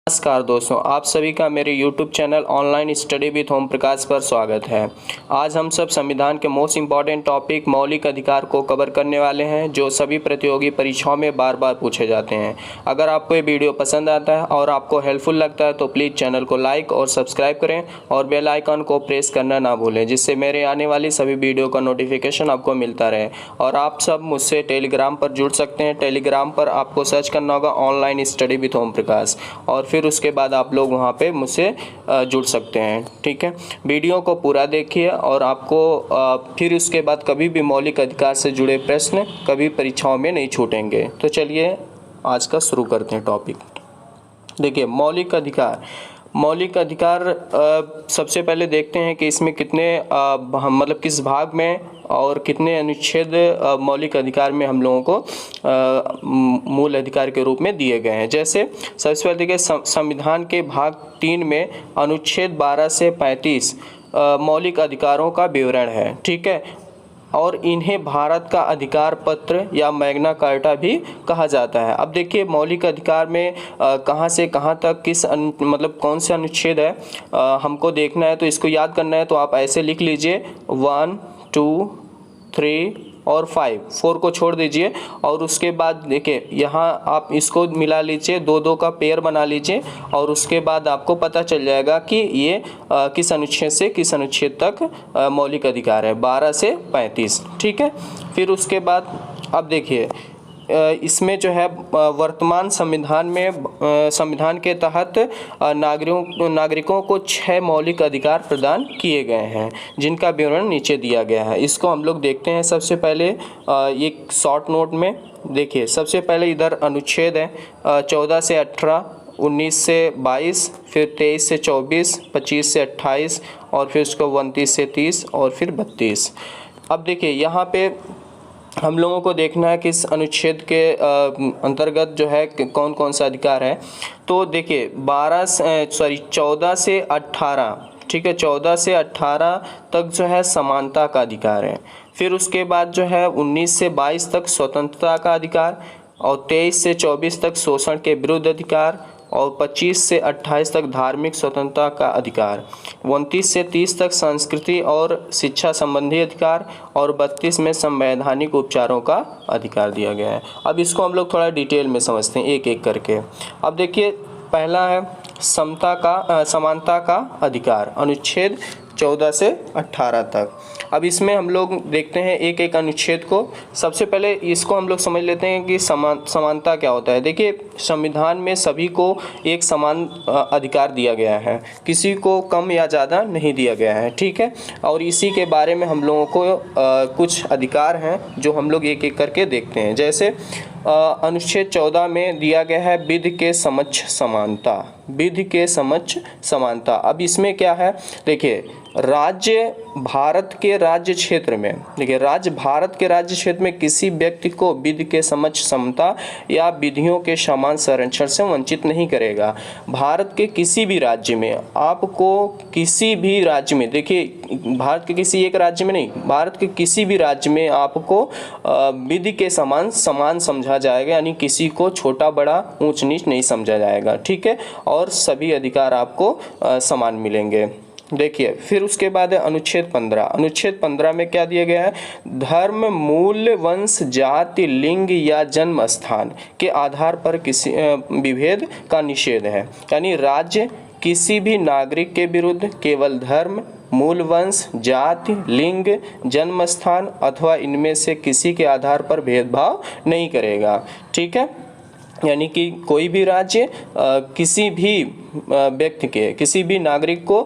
नमस्कार दोस्तों, आप सभी का मेरे YouTube channel online study with Om Prakash पर स्वागत है। आज हम सब संविधान के मोस्ट इम्पॉर्टेंट टॉपिक मौलिक अधिकार को कवर करने वाले हैं, जो सभी प्रतियोगी परीक्षाओं में बार बार पूछे जाते हैं। अगर आपको ये वीडियो पसंद आता है और आपको हेल्पफुल लगता है तो प्लीज़ चैनल को लाइक और सब्सक्राइब करें और बेल आइकन को प्रेस करना ना भूलें, जिससे मेरे आने वाली सभी वीडियो का नोटिफिकेशन आपको मिलता रहे। और आप सब मुझसे टेलीग्राम पर जुड़ सकते हैं। टेलीग्राम पर आपको सर्च करना होगा ऑनलाइन स्टडी विद ओम प्रकाश, और फिर उसके बाद आप लोग वहाँ पे मुझसे जुड़ सकते हैं। ठीक है, वीडियो को पूरा देखिए और आपको फिर उसके बाद कभी भी मौलिक अधिकार से जुड़े प्रश्न कभी परीक्षाओं में नहीं छूटेंगे। तो चलिए आज का शुरू करते हैं टॉपिक। देखिए, मौलिक अधिकार सबसे पहले देखते हैं कि इसमें कितने मतलब किस भाग में और कितने अनुच्छेद मौलिक अधिकार में हम लोगों को मूल अधिकार के रूप में दिए गए हैं। जैसे सबसे पहले देखिए, संविधान के भाग 3 में अनुच्छेद 12 से 35 मौलिक अधिकारों का विवरण है। ठीक है, और इन्हें भारत का अधिकार पत्र या मैग्ना कार्टा भी कहा जाता है। अब देखिए, मौलिक अधिकार में कहाँ से कहाँ तक मतलब कौन से अनुच्छेद है हमको देखना है। तो इसको याद करना है तो आप ऐसे लिख लीजिए 1, 2, 3 और 4 को छोड़ दीजिए। और उसके बाद देखिए, यहाँ आप इसको मिला लीजिए, 2-2 का पेयर बना लीजिए, और उसके बाद आपको पता चल जाएगा कि ये किस अनुच्छेद से किस अनुच्छेद तक मौलिक अधिकार है, 12 से 35। ठीक है, फिर उसके बाद अब देखिए, इसमें जो है वर्तमान संविधान में संविधान के तहत नागरिकों को 6 मौलिक अधिकार प्रदान किए गए हैं, जिनका विवरण नीचे दिया गया है। इसको हम लोग देखते हैं। सबसे पहले एक शॉर्ट नोट में देखिए, सबसे पहले इधर अनुच्छेद है 14 से 18, 19 से 22, फिर 23 से 24, 25 से 28 और फिर उसको 29 से 30 और फिर 32। अब देखिए, यहाँ पे हम लोगों को देखना है कि इस अनुच्छेद के अंतर्गत जो है कौन कौन सा अधिकार है। तो देखिए 14 से 18, ठीक है, 14 से 18 तक जो है समानता का अधिकार है। फिर उसके बाद जो है 19 से 22 तक स्वतंत्रता का अधिकार, और 23 से 24 तक शोषण के विरुद्ध अधिकार, और 25 से 28 तक धार्मिक स्वतंत्रता का अधिकार, 29 से 30 तक संस्कृति और शिक्षा संबंधी अधिकार, और 32 में संवैधानिक उपचारों का अधिकार दिया गया है। अब इसको हम लोग थोड़ा डिटेल में समझते हैं एक एक करके। अब देखिए, पहला है समानता का अधिकार, अनुच्छेद 14 से 18 तक। अब इसमें हम लोग देखते हैं एक एक अनुच्छेद को। सबसे पहले इसको हम लोग समझ लेते हैं कि समानता क्या होता है। देखिए, संविधान में सभी को एक समान अधिकार दिया गया है, किसी को कम या ज़्यादा नहीं दिया गया है। ठीक है, और इसी के बारे में हम लोगों को कुछ अधिकार हैं जो हम लोग एक एक करके देखते हैं। जैसे अनुच्छेद 14 में दिया गया है विधि के समक्ष समानता, विधि के समक्ष समानता। अब इसमें क्या है, देखिए, राज्य भारत के राज्य क्षेत्र में, देखिए, भारत के राज्य क्षेत्र में किसी व्यक्ति को विधि के समक्ष समता या विधियों के समान संरक्षण से वंचित नहीं करेगा। भारत के किसी भी राज्य में आपको, किसी भी राज्य में, देखिए, भारत के किसी एक राज्य में नहीं, भारत के किसी भी राज्य में आपको विधि के समान समझा जाएगा, यानी किसी को छोटा बड़ा ऊंच नीच नहीं समझा जाएगा। ठीक है, और सभी अधिकार आपको समान मिलेंगे। देखिए, फिर उसके बाद है अनुच्छेद 15। अनुच्छेद 15 में क्या दिया गया है, धर्म, मूल, वंश, जाति, लिंग या जन्म स्थान के आधार पर किसी विभेद का निषेध है। यानी राज्य किसी भी नागरिक के विरुद्ध केवल धर्म, मूल वंश, जाति, लिंग, जन्म स्थान अथवा इनमें से किसी के आधार पर भेदभाव नहीं करेगा। ठीक है, यानी कि कोई भी राज्य किसी भी व्यक्ति के, किसी भी नागरिक को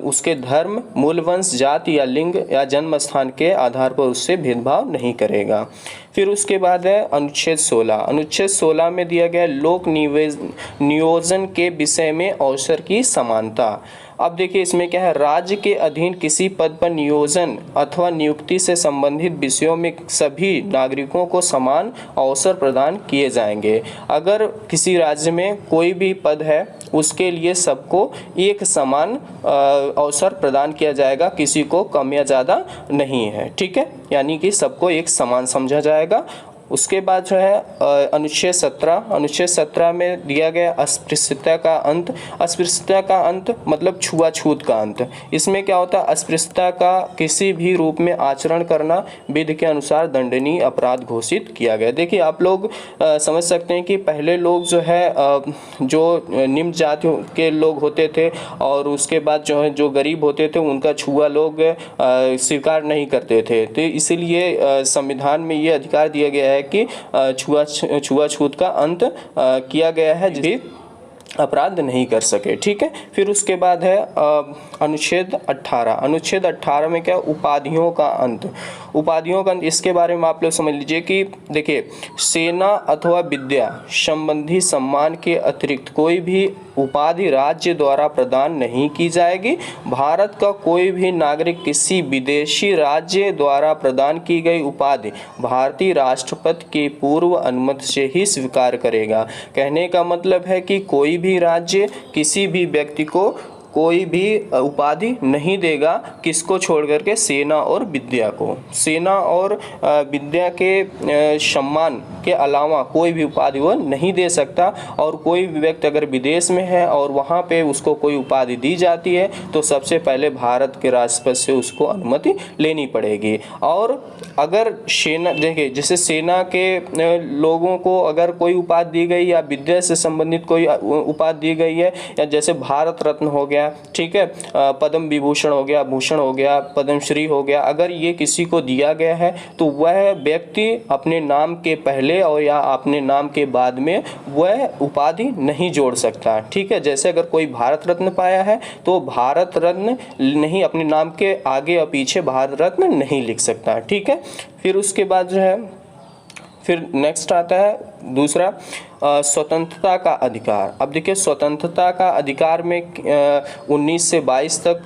उसके धर्म, मूल वंश, जाति या लिंग या जन्म स्थान के आधार पर उससे भेदभाव नहीं करेगा। फिर उसके बाद है अनुच्छेद 16। अनुच्छेद 16 में दिया गया लोक नियोजन के विषय में अवसर की समानता। अब देखिए, इसमें क्या है, राज्य के अधीन किसी पद पर नियोजन अथवा नियुक्ति से संबंधित विषयों में सभी नागरिकों को समान अवसर प्रदान किए जाएंगे। अगर किसी राज्य में कोई भी पद है, उसके लिए सबको एक समान अवसर प्रदान किया जाएगा, किसी को कम या ज़्यादा नहीं है। ठीक है, यानी कि सबको एक समान समझा जाएगा। उसके बाद जो है अनुच्छेद 17 में दिया गया अस्पृश्यता का अंत। अस्पृश्यता का अंत मतलब छुआछूत का अंत। इसमें क्या होता है, अस्पृश्यता का किसी भी रूप में आचरण करना विधि के अनुसार दंडनीय अपराध घोषित किया गया। देखिए आप लोग समझ सकते हैं कि पहले लोग जो है जो निम्न जातियों के लोग होते थे और उसके बाद जो है जो गरीब होते थे उनका छुआ लोग स्वीकार नहीं करते थे। तो इसीलिए संविधान में ये अधिकार दिया गया है कि छुआछूत का अंत किया गया है, जिसे अपराध नहीं कर सके। ठीक है, फिर उसके बाद है अनुच्छेद 18। अनुच्छेद 18 में क्या, उपाधियों का अंत। उपाधियों का अंत, इसके बारे में आप लोग समझ लीजिए कि देखिए सेना अथवा विद्या संबंधी सम्मान के अतिरिक्त कोई भी उपाधि राज्य द्वारा प्रदान नहीं की जाएगी। भारत का कोई भी नागरिक किसी विदेशी राज्य द्वारा प्रदान की गई उपाधि भारतीय राष्ट्रपति की पूर्व अनुमति से ही स्वीकार करेगा। कहने का मतलब है कि कोई भी राज्य किसी भी व्यक्ति को कोई भी उपाधि नहीं देगा, किसको छोड़ करके, सेना और विद्या को। सेना और विद्या के सम्मान के अलावा कोई भी उपाधि वो नहीं दे सकता। और कोई भी व्यक्ति अगर विदेश में है और वहाँ पे उसको कोई उपाधि दी जाती है तो सबसे पहले भारत के राष्ट्रपति से उसको अनुमति लेनी पड़ेगी। और अगर सेना, देखिए जैसे सेना के लोगों को अगर कोई उपाधि दी गई या विद्या से संबंधित कोई उपाधि दी गई है, या जैसे भारत रत्न हो गया, ठीक है, पद्म विभूषण हो गया, भूषण हो गया, पद्मश्री हो गया, अगर ये किसी को दिया गया है तो वह व्यक्ति अपने नाम के पहले और या अपने नाम के बाद में वह उपाधि नहीं जोड़ सकता। ठीक है, जैसे अगर कोई भारत रत्न पाया है तो भारत रत्न नहीं, अपने नाम के आगे और पीछे भारत रत्न नहीं लिख सकता। ठीक है, फिर उसके बाद जो है फिर नेक्स्ट आता है दूसरा स्वतंत्रता का अधिकार। अब देखिए स्वतंत्रता का अधिकार में 19 से 22 तक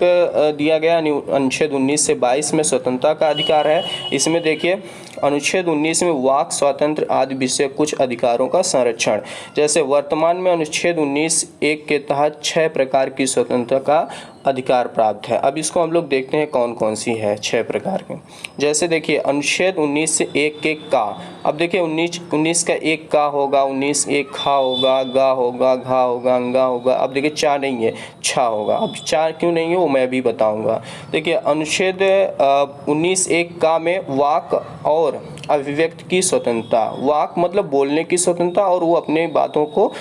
दिया गया, अनुच्छेद 19 से 22 में स्वतंत्रता का अधिकार है। इसमें देखिए अनुच्छेद 19 में वाक स्वातंत्र आदि विषय कुछ अधिकारों का संरक्षण। जैसे वर्तमान में अनुच्छेद 19(1) के तहत 6 प्रकार की स्वतंत्रता का अधिकार प्राप्त है। अब इसको हम लोग देखते हैं कौन कौन सी है 6 प्रकार के। जैसे देखिए अनुच्छेद 19(1) के का, अब देखिए 19 का 1 का होगा, 19(1) खा होगा, गा होगा, घा होगा, अंगा होगा। अब देखिए चा नहीं है, छा होगा। अब चा क्यों नहीं है वो मैं भी बताऊंगा। देखिए अनुच्छेद 19(1) का में वाक और अभिव्यक्ति की स्वतंत्रता। वाक मतलब बोलने की स्वतंत्रता, और वो अपने बातों को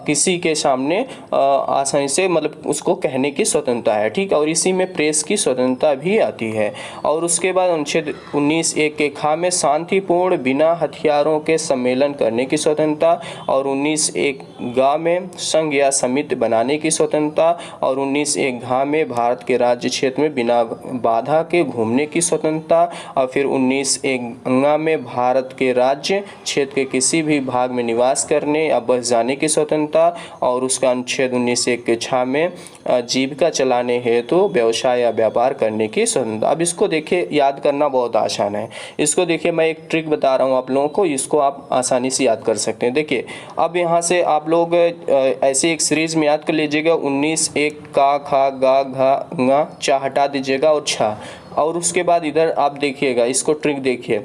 किसी के सामने आसानी से मतलब उसको कहने की स्वतंत्रता है। ठीक है, और इसी में प्रेस की स्वतंत्रता भी आती है। और उसके बाद अनुच्छेद 19(1) के खा में शांतिपूर्ण बिना हथियारों के सम्मेलन करने की स्वतंत्रता, और 19(1) गा में संघ या समिति बनाने की स्वतंत्रता, और 19(1) घा में भारत के राज्य क्षेत्र में बिना बाधा के घूमने की स्वतंत्रता, और फिर 19(1) में भारत के राज्य क्षेत्र के किसी भी भाग में निवास करने या बस जाने की स्वतंत्रता, और उसका अनुच्छेद 19(1) के छा में जीविका चलाने हेतु व्यवसाय या व्यापार करने की स्वतंत्रता। अब इसको देखिए याद करना बहुत आसान है। इसको देखिए मैं एक ट्रिक बता रहा हूँ आप लोगों को, इसको आप आसानी से याद कर सकते हैं। देखिए अब यहाँ से आप लोग ऐसे एक सीरीज में याद कर लीजिएगा 19(1) का, खा, गा, घा, ङा, चा हटा दीजिएगा और छा, और उसके बाद इधर आप देखिएगा, इसको ट्रिक देखिए।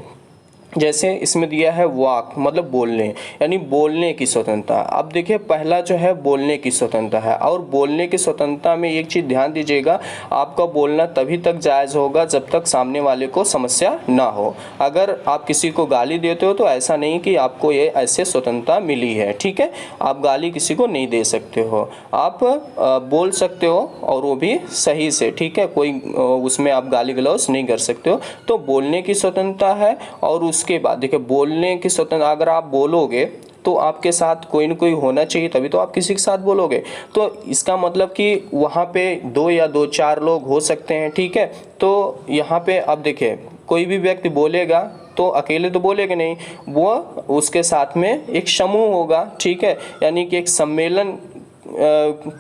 जैसे इसमें दिया है वाक मतलब बोलने, यानी बोलने की स्वतंत्रता। अब देखिए पहला जो है बोलने की स्वतंत्रता है, और बोलने की स्वतंत्रता में एक चीज़ ध्यान दीजिएगा, आपका बोलना तभी तक जायज़ होगा जब तक सामने वाले को समस्या ना हो। अगर आप किसी को गाली देते हो तो ऐसा नहीं कि आपको ये ऐसे स्वतंत्रता मिली है। ठीक है, आप गाली किसी को नहीं दे सकते हो, आप बोल सकते हो और वो भी सही से। ठीक है, कोई उसमें आप गाली गलौज नहीं कर सकते हो। तो बोलने की स्वतंत्रता है। और उसके बाद देखिए बोलने की स्वतंत्रता, अगर आप बोलोगे तो आपके साथ कोई न कोई होना चाहिए, तभी तो आप किसी के साथ बोलोगे। तो इसका मतलब कि वहाँ पे 2 या 2-4 लोग हो सकते हैं। ठीक है, तो यहाँ पे अब देखिए कोई भी व्यक्ति बोलेगा तो अकेले तो बोलेगा नहीं, वो उसके साथ में एक समूह होगा। ठीक है, यानी कि एक सम्मेलन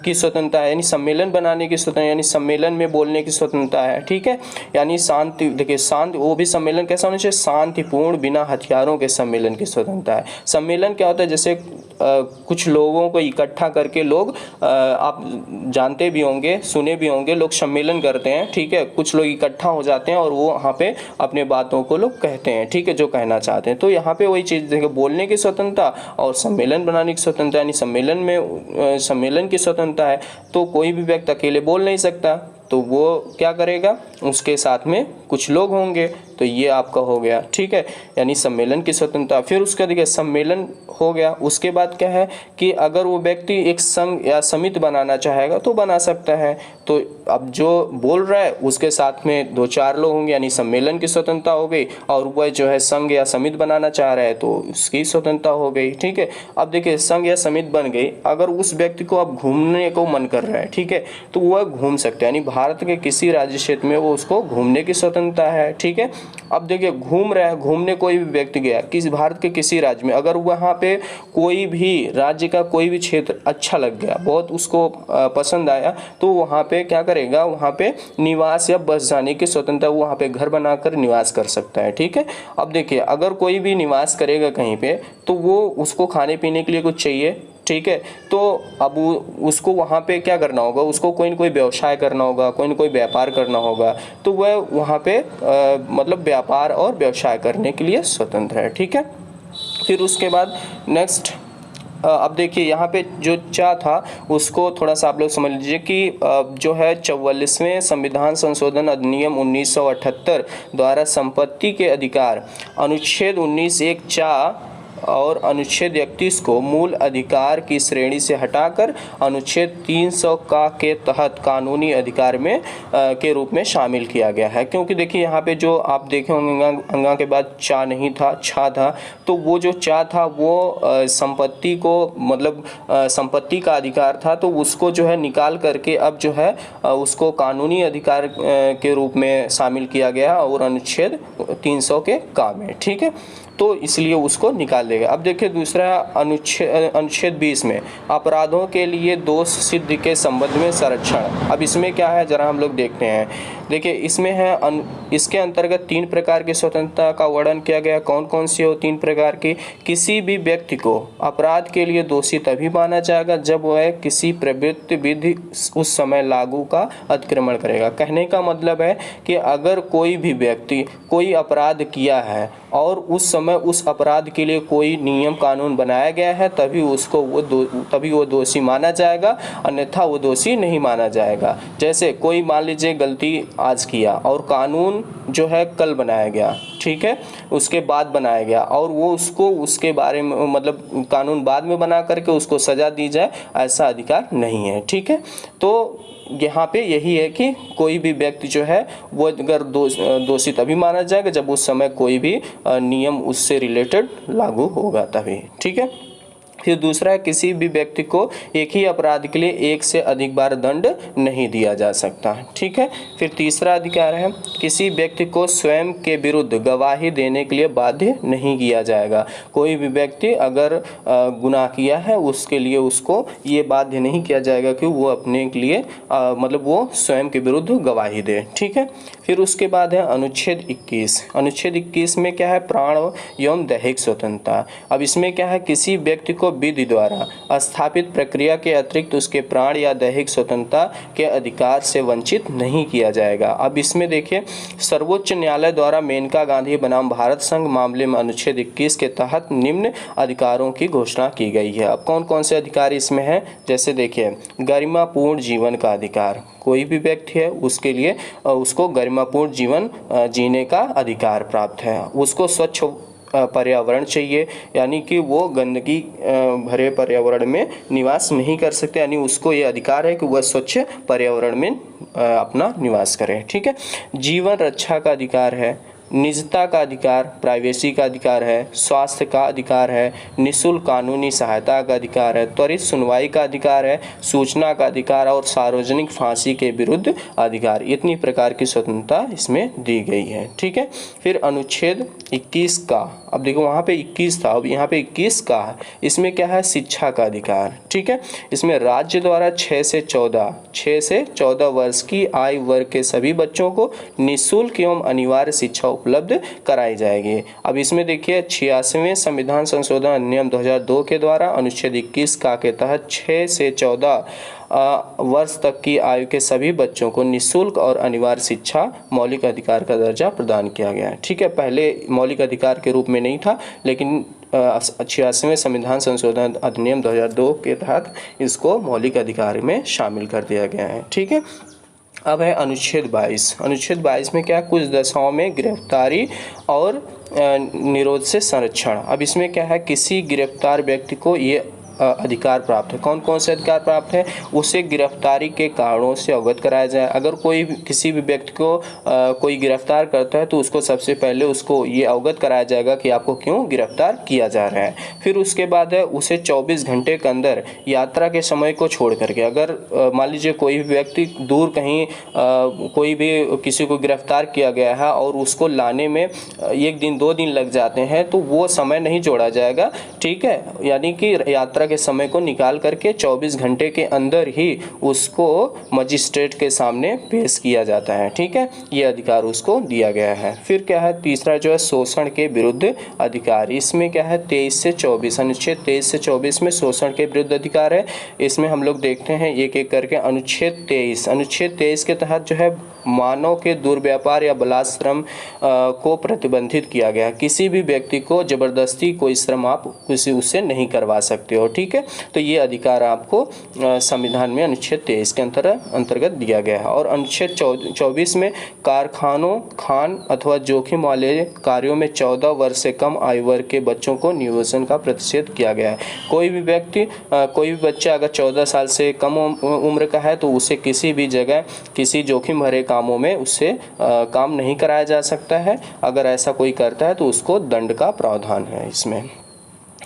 की स्वतंत्रता है, यानी सम्मेलन बनाने की स्वतंत्रता, यानी सम्मेलन में बोलने की स्वतंत्रता है। ठीक है, यानी शांति, देखिए शांत, वो भी सम्मेलन कैसा होना चाहिए, शांतिपूर्ण बिना हथियारों के सम्मेलन की स्वतंत्रता है। सम्मेलन क्या होता है, जैसे कुछ लोगों को इकट्ठा करके लोग आप जानते भी होंगे, सुने भी होंगे, लोग सम्मेलन करते हैं, ठीक है। कुछ लोग इकट्ठा हो जाते हैं और वो वहाँ पे अपने बातों को लोग कहते हैं, ठीक है, जो कहना चाहते हैं। तो यहाँ पे वही चीज़ देखो, बोलने की स्वतंत्रता और सम्मेलन बनाने की स्वतंत्रता, यानी सम्मेलन की स्वतंत्रता है। तो कोई भी व्यक्ति अकेले बोल नहीं सकता, तो वो क्या करेगा, उसके साथ में कुछ लोग होंगे, तो ये आपका हो गया, ठीक है, यानी सम्मेलन की स्वतंत्रता। फिर उसका देखिए सम्मेलन हो गया, उसके बाद क्या है कि अगर वो व्यक्ति एक संघ या समिति बनाना चाहेगा तो बना सकता है। तो अब जो बोल रहा है उसके साथ में 2-4 लोग होंगे, यानी सम्मेलन की स्वतंत्रता हो गई, और वह जो है संघ या समिति बनाना चाह रहा है तो उसकी स्वतंत्रता हो गई, ठीक है। अब देखिए संघ या समिति बन गई, अगर उस व्यक्ति को अब घूमने को मन कर रहा है, ठीक है, तो वह घूम सकता है, यानी भारत के किसी राज्य क्षेत्र में वो उसको घूमने की स्वतंत्रता है, ठीक है। अब देखिए घूम रहा है, घूमने कोई भी व्यक्ति गया किसी भारत के किसी राज्य में, अगर वहाँ पे कोई भी राज्य का कोई भी क्षेत्र अच्छा लग गया, बहुत उसको पसंद आया, तो वहाँ पे क्या करेगा, वहाँ पे निवास या बस जाने की स्वतंत्रता, वहाँ पे घर बनाकर निवास कर सकता है, ठीक है। अब देखिए अगर कोई भी निवास करेगा कहीं पे, तो वो उसको खाने पीने के लिए कुछ चाहिए, ठीक है। तो अब उसको वहाँ पे क्या करना होगा, उसको कोई न कोई व्यवसाय करना होगा, कोई न कोई व्यापार करना होगा, तो वह वहाँ पे मतलब व्यापार और व्यवसाय करने के लिए स्वतंत्र है, ठीक है। फिर उसके बाद नेक्स्ट अब देखिए यहाँ पे जो चा था उसको थोड़ा सा आप लोग समझ लीजिए कि जो है 44वें संविधान संशोधन अधिनियम 1978 द्वारा संपत्ति के अधिकार अनुच्छेद 19(1) चा और अनुच्छेद 31 को मूल अधिकार की श्रेणी से हटाकर अनुच्छेद 300 का के तहत कानूनी अधिकार में के रूप में शामिल किया गया है। क्योंकि देखिए यहाँ पे जो आप देखे होंगे अंगा के बाद चा नहीं था, छा था, तो वो जो चा था वो संपत्ति को मतलब संपत्ति का अधिकार था, तो उसको जो है निकाल करके अब जो है उसको कानूनी अधिकार के रूप में शामिल किया गया और अनुच्छेद 300 के का में, ठीक है, तो इसलिए उसको निकाल देगा। अब देखिए दूसरा अनुच्छेद 20 में अपराधों के लिए दोष सिद्ध के संबंध में संरक्षण। अब इसमें क्या है जरा हम लोग देखते हैं। देखिए इसमें है इसके अंतर्गत 3 प्रकार की स्वतंत्रता का वर्णन किया गया। कौन कौन सी हो 3 प्रकार की? किसी भी व्यक्ति को अपराध के लिए दोषी तभी माना जाएगा जब वह किसी प्रवृत्ति विधि उस समय लागू का अतिक्रमण करेगा। कहने का मतलब है कि अगर कोई भी व्यक्ति कोई अपराध किया है और उस समय उस अपराध के लिए कोई नियम कानून बनाया गया है तभी वो दोषी माना जाएगा, अन्यथा वो दोषी नहीं माना जाएगा। जैसे कोई मान लीजिए गलती आज किया और कानून जो है कल बनाया गया, ठीक है, उसके बाद बनाया गया और वो उसको उसके बारे में मतलब कानून बाद में बना करके उसको सज़ा दी जाए, ऐसा अधिकार नहीं है, ठीक है। तो यहाँ पे यही है कि कोई भी व्यक्ति जो है वो अगर दोषी तभी माना जाएगा जब उस समय कोई भी नियम उससे रिलेटेड लागू होगा तभी, ठीक है। फिर दूसरा है किसी भी व्यक्ति को एक ही अपराध के लिए एक से अधिक बार दंड नहीं दिया जा सकता, ठीक है। फिर तीसरा अधिकार है किसी व्यक्ति को स्वयं के विरुद्ध गवाही देने के लिए बाध्य नहीं किया जाएगा। कोई भी व्यक्ति अगर गुनाह किया है उसके लिए उसको ये बाध्य नहीं किया जाएगा कि वो अपने के लिए मतलब वो स्वयं के विरुद्ध गवाही दे, ठीक है। फिर उसके बाद है अनुच्छेद 21। अनुच्छेद 21 में क्या है? प्राण एवं दैहिक स्वतंत्रता। अब इसमें क्या है? किसी व्यक्ति को विधि द्वारा स्थापित प्रक्रिया के अतिरिक्त उसके प्राण या दैहिक स्वतंत्रता के अधिकार से वंचित नहीं किया जाएगा। अब इसमें देखिए सर्वोच्च न्यायालय द्वारा मेनका गांधी बनाम भारत संघ मामले में अनुच्छेद 21 के तहत निम्न अधिकारों की घोषणा की गई है। अब कौन कौन से अधिकार इसमें हैं? जैसे देखिए गरिमापूर्ण जीवन का अधिकार, कोई भी व्यक्ति है उसके लिए उसको गरिमापूर्ण जीवन जीने का अधिकार प्राप्त है। उसको स्वच्छ पर्यावरण चाहिए, यानी कि वो गंदगी भरे पर्यावरण में निवास नहीं कर सकते, यानी उसको ये अधिकार है कि वह स्वच्छ पर्यावरण में अपना निवास करे, ठीक है। जीवन रक्षा का अधिकार है, निजता का अधिकार, प्राइवेसी का अधिकार है, स्वास्थ्य का अधिकार है, निःशुल्क कानूनी सहायता का अधिकार है, त्वरित सुनवाई का अधिकार है, सूचना का अधिकार और सार्वजनिक फांसी के विरुद्ध अधिकार। इतनी प्रकार की स्वतंत्रता इसमें दी गई है, ठीक है। फिर अनुच्छेद 21 का, अब देखो वहाँ पे 21 था, अब यहाँ पे 21 का है। इसमें क्या है? शिक्षा का अधिकार, ठीक है। इसमें राज्य द्वारा 6 से 14 वर्ष की आयु वर्ग के सभी बच्चों को निःशुल्क एवं अनिवार्य शिक्षा उपलब्ध कराई जाएगी। अब इसमें देखिए 86वें संविधान संशोधन अधिनियम 2002 के द्वारा अनुच्छेद 21 का के तहत 6 से 14 वर्ष तक की आयु के सभी बच्चों को निःशुल्क और अनिवार्य शिक्षा मौलिक अधिकार का दर्जा प्रदान किया गया है। ठीक है, पहले मौलिक अधिकार के रूप में नहीं था, लेकिन 86वें संविधान संशोधन अधिनियम 2002 के तहत इसको मौलिक अधिकार में शामिल कर दिया गया है। ठीक है, अब है अनुच्छेद 22। अनुच्छेद 22 में क्या, कुछ दशाओं में गिरफ्तारी और निरोध से संरक्षण। अब इसमें क्या है, किसी गिरफ्तार व्यक्ति को ये अधिकार प्राप्त है। कौन कौन से अधिकार प्राप्त है, उसे गिरफ्तारी के कारणों से अवगत कराया जाए। अगर कोई किसी भी व्यक्ति को कोई गिरफ्तार करता है तो उसको सबसे पहले उसको ये अवगत कराया जाएगा कि आपको क्यों गिरफ्तार किया जा रहा है। फिर उसके बाद है उसे 24 घंटे के अंदर यात्रा के समय को छोड़ करके, अगर मान लीजिए कोई भी व्यक्ति दूर कहीं कोई भी किसी को गिरफ्तार किया गया है और उसको लाने में 1 दिन 2 दिन लग जाते हैं तो वो समय नहीं जोड़ा जाएगा। ठीक है, यानी कि यात्रा के समय को निकाल करके 24 घंटे के अंदर ही उसको मजिस्ट्रेट के सामने पेश किया जाता है। ठीक है, ये अधिकार उसको दिया गया है। फिर क्या है, तीसरा जो है शोषण के विरुद्ध अधिकार। इसमें क्या है, 23 से 24, अनुच्छेद 23 से 24 में शोषण के विरुद्ध अधिकार है। इसमें हम लोग देखते हैं एक एक करके। अनुच्छेद 23 के तहत जो है मानव के दुर्व्यापार या बलात्श्रम को प्रतिबंधित किया गया। किसी भी व्यक्ति को जबरदस्ती कोई श्रम आप उससे नहीं करवा सकते हो। ठीक है, तो ये अधिकार आपको संविधान में अनुच्छेद 23 के अंतर्गत दिया गया है। और अनुच्छेद 24 में कारखानों, खान अथवा जोखिम वाले कार्यों में 14 वर्ष से कम आयु वर्ग के बच्चों को नियोजन का प्रतिषेध किया गया है। कोई भी व्यक्ति, कोई भी बच्चा अगर 14 साल से कम उम्र का है तो उसे किसी भी जगह किसी जोखिम भरे कामों में उससे काम नहीं कराया जा सकता है। अगर ऐसा कोई करता है तो उसको दंड का प्रावधान है इसमें।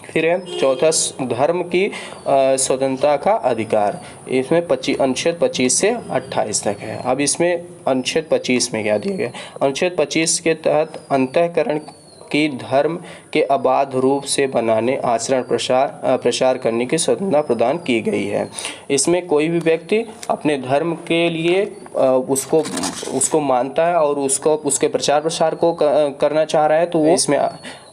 फिर है चौथा, धर्म की स्वतंत्रता का अधिकार। इसमें अनुच्छेद 25 से 28 तक है। अब इसमें अनुच्छेद 25 में क्या दिया गया, अनुच्छेद 25 के तहत अंतःकरण की धर्म के अबाध रूप से बनाने, आचरण, प्रसार करने की स्वतंत्रता प्रदान की गई है। इसमें कोई भी व्यक्ति अपने धर्म के लिए उसको मानता है और उसके प्रचार प्रसार को करना चाह रहा है तो वो इसमें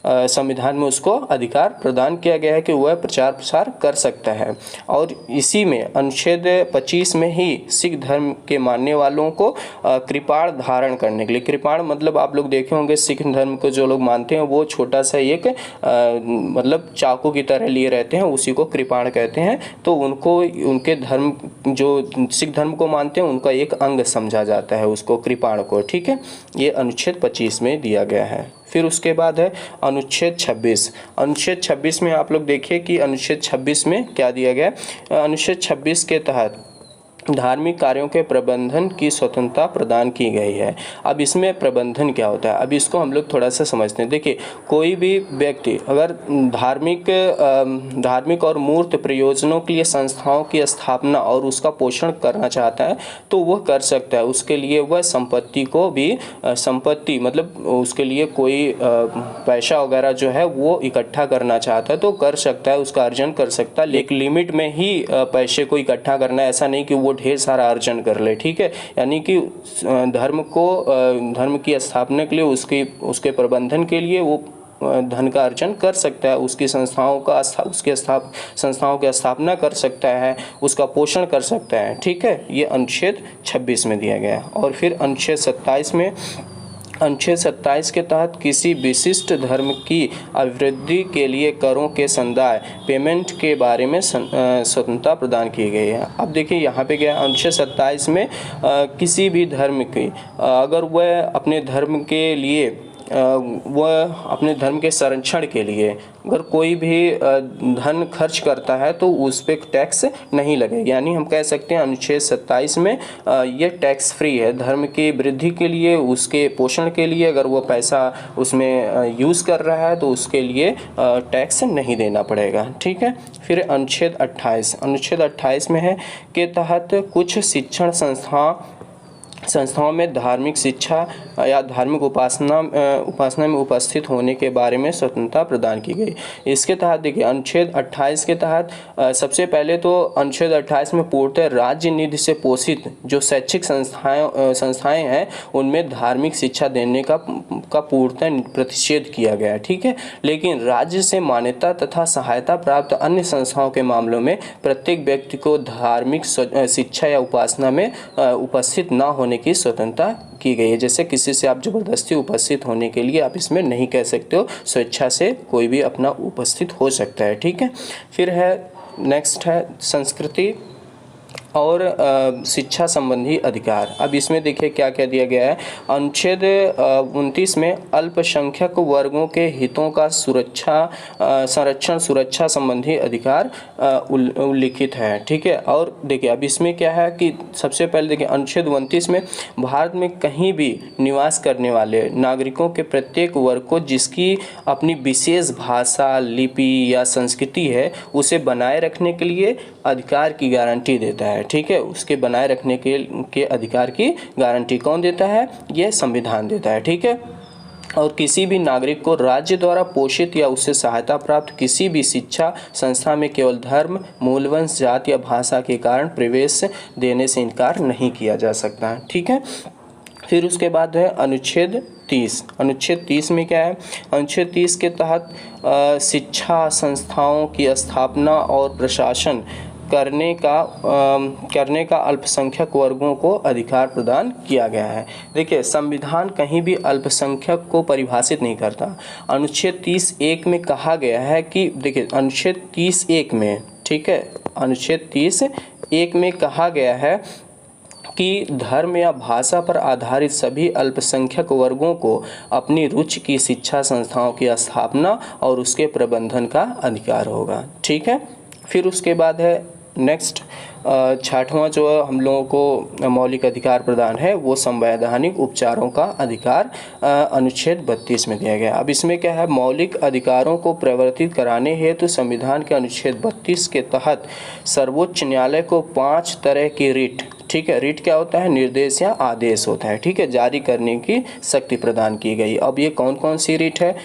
संविधान में उसको अधिकार प्रदान किया गया है कि वह प्रचार प्रसार कर सकता है। और इसी में अनुच्छेद 25 में ही सिख धर्म के मानने वालों को कृपाण धारण करने के लिए, कृपाण मतलब आप लोग देखे होंगे सिख धर्म को जो लोग मानते हैं वो छोटा सा एक मतलब चाकू की तरह लिए रहते हैं, उसी को कृपाण कहते हैं। तो उनको उनके धर्म, जो सिख धर्म को मानते हैं, उनका एक अंग समझा जाता है उसको, कृपाण को। ठीक है, ये अनुच्छेद 25 में दिया गया है। फिर उसके बाद है अनुच्छेद 26। अनुच्छेद 26 में आप लोग देखिए कि अनुच्छेद 26 में क्या दिया गया। अनुच्छेद 26 के तहत धार्मिक कार्यों के प्रबंधन की स्वतंत्रता प्रदान की गई है। अब इसमें प्रबंधन क्या होता है, अब इसको हम लोग थोड़ा सा समझते हैं। देखिए, कोई भी व्यक्ति अगर धार्मिक और मूर्त प्रयोजनों के लिए संस्थाओं की स्थापना और उसका पोषण करना चाहता है तो वह कर सकता है। उसके लिए वह संपत्ति को भी मतलब उसके लिए कोई पैसा वगैरह जो है वो इकट्ठा करना चाहता है तो कर सकता है, उसका अर्जन कर सकता है। लेकिन लिमिट में ही पैसे को इकट्ठा करना है, ऐसा नहीं कि वो ढेर सारा अर्जन कर ले। ठीक है, यानी कि धर्म की स्थापना के लिए उसके प्रबंधन के लिए वो धन का अर्जन कर सकता है, उसकी संस्थाओं की स्थापना कर सकता है, उसका पोषण कर सकता है। ठीक है, ये अनुच्छेद 26 में दिया गया। और फिर अनुच्छेद 27 में, अनुच्छेद 27 के तहत किसी विशिष्ट धर्म की अभिवृद्धि के लिए करों के संदाय पेमेंट के बारे में स्वतंत्रता प्रदान की गई है। अब देखिए यहाँ पे क्या, अनुच्छेद 27 में किसी भी धर्म की अगर वह अपने धर्म के लिए वह अपने धर्म के संरक्षण के लिए अगर कोई भी धन खर्च करता है तो उस पर टैक्स नहीं लगेगा। यानी हम कह सकते हैं अनुच्छेद 27 में ये टैक्स फ्री है। धर्म की वृद्धि के लिए, उसके पोषण के लिए अगर वो पैसा उसमें यूज़ कर रहा है तो उसके लिए टैक्स नहीं देना पड़ेगा। ठीक है, फिर अनुच्छेद 28 में है के तहत कुछ शिक्षण संस्था संस्थाओं में धार्मिक शिक्षा या धार्मिक उपासना में उपस्थित होने के बारे में स्वतंत्रता प्रदान की गई। इसके तहत देखिए अनुच्छेद 28 के तहत सबसे पहले तो अनुच्छेद 28 में पूर्णतः राज्य निधि से पोषित जो शैक्षिक संस्थाएं हैं उनमें धार्मिक शिक्षा देने का पूर्णतः प्रतिषेध किया गया है, ठीक है। लेकिन राज्य से मान्यता तथा सहायता प्राप्त अन्य संस्थाओं के मामलों में प्रत्येक व्यक्ति को धार्मिक शिक्षा या उपासना में उपस्थित न होने की स्वतंत्रता की गई है। जैसे किसी से आप जबरदस्ती उपस्थित होने के लिए आप इसमें नहीं कह सकते हो, स्वेच्छा से कोई भी अपना उपस्थित हो सकता है, ठीक है। फिर है नेक्स्ट है संस्कृति और शिक्षा संबंधी अधिकार। अब इसमें देखिए क्या क्या दिया गया है। अनुच्छेद 29 में अल्पसंख्यक वर्गों के हितों का संरक्षण सुरक्षा संबंधी अधिकार उल्लिखित है, ठीक है। और देखिए अब इसमें क्या है कि सबसे पहले देखिए अनुच्छेद 29 में भारत में कहीं भी निवास करने वाले नागरिकों के प्रत्येक वर्ग को जिसकी अपनी विशेष भाषा, लिपि या संस्कृति है उसे बनाए रखने के लिए अधिकार की गारंटी देता है, ठीक है। उसके बनाए रखने के अधिकार की गारंटी कौन देता है? यह संविधान देता है, ठीक है। और किसी भी नागरिक को राज्य द्वारा पोषित या उससे सहायता प्राप्त किसी भी शिक्षा संस्था में केवल धर्म, मूलवंश, जाति या भाषा के कारण प्रवेश देने से इनकार नहीं किया जा सकता, ठीक है। फिर उसके बाद है अनुच्छेद 30। अनुच्छेद 30 में क्या है? अनुच्छेद 30 के तहत शिक्षा संस्थाओं की स्थापना और प्रशासन करने का अल्पसंख्यक वर्गों को अधिकार प्रदान किया गया है। देखिए संविधान कहीं भी अल्पसंख्यक को परिभाषित नहीं करता। अनुच्छेद 30(1) में कहा गया है कि देखिए अनुच्छेद 30(1) में, ठीक है, अनुच्छेद 30(1) में कहा गया है कि धर्म या भाषा पर आधारित सभी अल्पसंख्यक वर्गों को अपनी रुचि की शिक्षा संस्थाओं की स्थापना और उसके प्रबंधन का अधिकार होगा, ठीक है। फिर उसके बाद है नेक्स्ट 6वां जो हम लोगों को मौलिक अधिकार प्रदान है वो संवैधानिक उपचारों का अधिकार अनुच्छेद 32 में दिया गया। अब इसमें क्या है? मौलिक अधिकारों को प्रवर्तित कराने हेतु संविधान के अनुच्छेद 32 के तहत सर्वोच्च न्यायालय को 5 तरह की रिट, ठीक है, रिट क्या होता है? निर्देश या आदेश होता है, ठीक है, जारी करने की शक्ति प्रदान की गई। अब ये कौन कौन सी रिट है?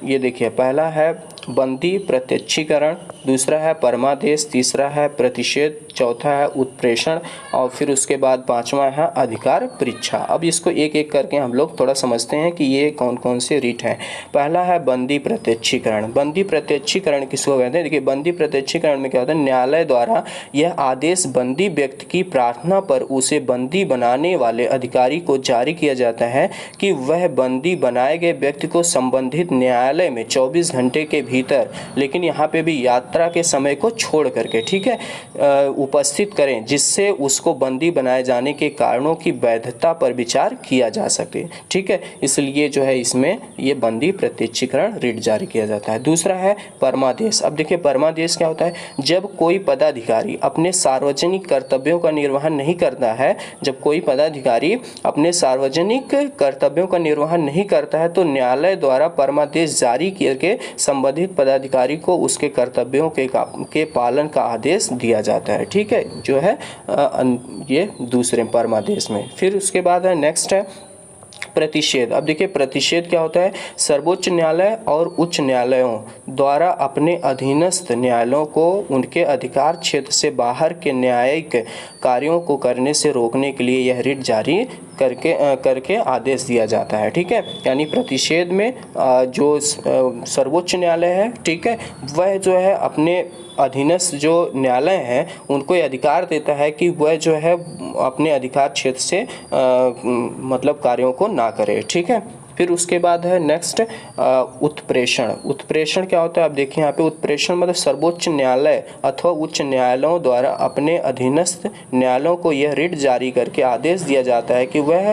ये देखिए, पहला है बंदी प्रत्यक्षीकरण, दूसरा है परमादेश, तीसरा है प्रतिषेध, चौथा है उत्प्रेषण और फिर उसके बाद 5वां है अधिकार परीक्षा। अब इसको एक एक करके हम लोग थोड़ा समझते हैं कि ये कौन कौन से रिट हैं। पहला है बंदी प्रत्यक्षीकरण। बंदी प्रत्यक्षीकरण किसको कहते हैं? देखिए बंदी प्रत्यक्षीकरण में क्या होता है? न्यायालय द्वारा यह आदेश बंदी व्यक्ति की प्रार्थना पर उसे बंदी बनाने वाले अधिकारी को जारी किया जाता है कि वह बंदी बनाए गए व्यक्ति को संबंधित न्यायालय में 24 घंटे के भीतर, लेकिन यहाँ पे भी यात्रा के समय को छोड़ करके, ठीक है, उपस्थित करें, जिससे उसको बंदी बनाए जाने के कारणों की वैधता पर विचार किया जा सके, ठीक है। इसलिए जो है इसमें ये बंदी प्रत्यक्षीकरण रिट जारी किया जाता है। दूसरा है परमादेश। अब देखिए परमादेश क्या होता है? जब कोई पदाधिकारी अपने सार्वजनिक कर्तव्यों का निर्वहन नहीं करता है, जब कोई पदाधिकारी अपने सार्वजनिक कर्तव्यों का निर्वहन नहीं करता है तो न्यायालय द्वारा परमादेश जारी करके संबंधित पदाधिकारी को उसके कर्तव्यों के पालन का आदेश दिया जाता है, ठीक है, जो है ये दूसरे परमादेश में। फिर उसके बाद है नेक्स्ट है प्रतिषेध। अब देखिए प्रतिषेध क्या होता है? सर्वोच्च न्यायालय और उच्च न्यायालयों द्वारा अपने अधीनस्थ न्यायालयों को उनके अधिकार क्षेत्र से बाहर के न्यायिक कार्यों को करने से रोकने के लिए यह रिट जारी करके आदेश दिया जाता है, ठीक है। यानी प्रतिषेध में जो सर्वोच्च न्यायालय है, ठीक है, वह जो है अपने अधीनस्थ जो न्यायालय हैं उनको ये अधिकार देता है कि वह जो है अपने अधिकार क्षेत्र से मतलब कार्यों को ना करे, ठीक है। फिर उसके बाद है नेक्स्ट उत्प्रेषण। उत्प्रेषण क्या होता है? आप देखिए यहाँ पे उत्प्रेषण मतलब सर्वोच्च न्यायालय अथवा उच्च न्यायालयों द्वारा अपने अधीनस्थ न्यायालयों को यह रिट जारी करके आदेश दिया जाता है कि वह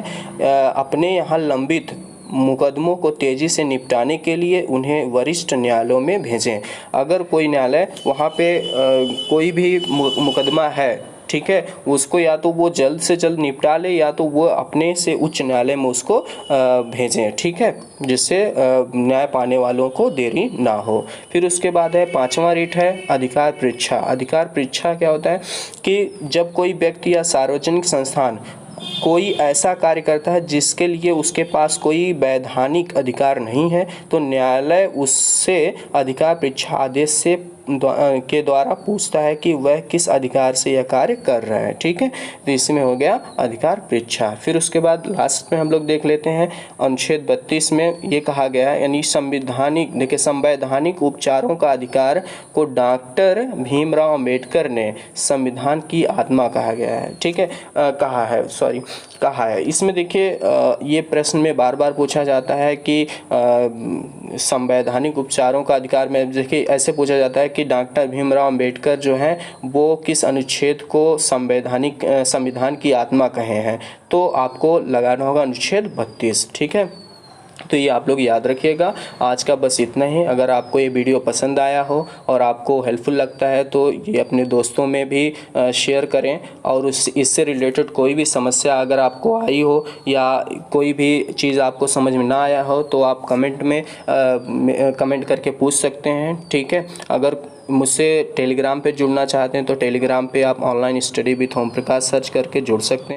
अपने यहाँ लंबित मुकदमों को तेज़ी से निपटाने के लिए उन्हें वरिष्ठ न्यायालयों में भेजें। अगर कोई न्यायालय वहाँ पे कोई भी मुकदमा है, ठीक है, उसको या तो वो जल्द से जल्द निपटा ले या तो वो अपने से उच्च न्यायालय में उसको भेजें, ठीक है, जिससे न्याय पाने वालों को देरी ना हो। फिर उसके बाद है 5वां रिट है अधिकार परीक्षा। अधिकार परीक्षा क्या होता है कि जब कोई व्यक्ति या सार्वजनिक संस्थान कोई ऐसा कार्य करता है जिसके लिए उसके पास कोई वैधानिक अधिकार नहीं है तो न्यायालय उससे अधिकार परीक्षा आदेश से के द्वारा पूछता है कि वह किस अधिकार से यह कार्य कर रहा है। ठीक है, तो इसमें हो गया अधिकार परीक्षा। फिर उसके बाद लास्ट में हम लोग देख लेते हैं अनुच्छेद 32 में ये कहा गया है, यानी संवैधानिक उपचारों का अधिकार को डॉक्टर भीमराव अंबेडकर ने संविधान की आत्मा कहा गया है। ठीक है, कहा है। इसमें देखिए ये प्रश्न में बार बार पूछा जाता है कि संवैधानिक उपचारों का अधिकार में देखिए ऐसे पूछा जाता है कि डॉक्टर भीमराव अंबेडकर जो हैं वो किस अनुच्छेद को संविधान की आत्मा कहे हैं, तो आपको लगाना होगा अनुच्छेद 32। ठीक है, तो ये आप लोग याद रखिएगा। आज का बस इतना ही। अगर आपको ये वीडियो पसंद आया हो और आपको हेल्पफुल लगता है तो ये अपने दोस्तों में भी शेयर करें, और इससे रिलेटेड कोई भी समस्या अगर आपको आई हो या कोई भी चीज़ आपको समझ में ना आया हो तो आप कमेंट करके पूछ सकते हैं। ठीक है, अगर मुझसे टेलीग्राम पे जुड़ना चाहते हैं तो टेलीग्राम पे आप online study with Om Prakash search करके जुड़ सकते हैं।